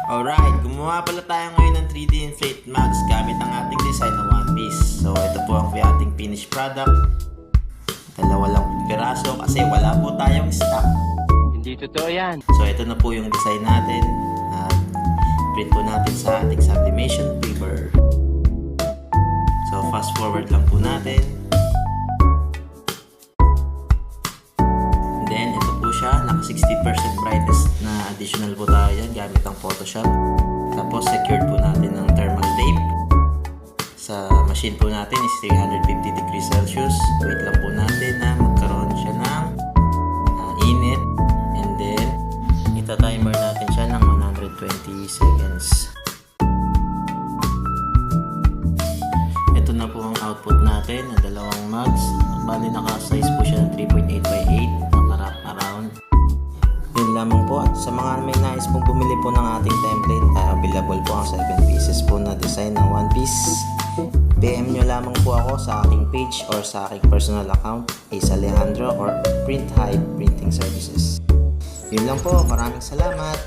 Alright, gumawa pala tayo ngayon ng 3D Inflate Max gamit ang ating design na One Piece. So ito po ang ating finished product. Dalawa lang piraso kasi wala po tayong stock. Hindi totoo yan. So ito na po yung design natin. At print po natin sa ating sublimation paper. So fast forward lang po natin. And then ito po siya, naka 60% brightness na additional po tayo yan gamit ang Photoshop. Tapos secured po natin ng thermal tape. Sa machine po natin is 350 degrees Celsius. Wait lang po natin na magkaroon siya ng init. And then ita-timer natin siya ng 120 seconds. Ito na po ang output natin na dalawang mugs. Bali naka-size po siya ng 3.8 by 8. Naka-wrap around. Yun lamang po. At sa mga may nais pong bumili po ng ating template, available po ang 7 pieces po na design ng One Piece. PM nyo lamang po ako sa aking page or sa aking personal account, Ace Alejandro or Print Hype Printing Services. Yun lang po. Maraming salamat.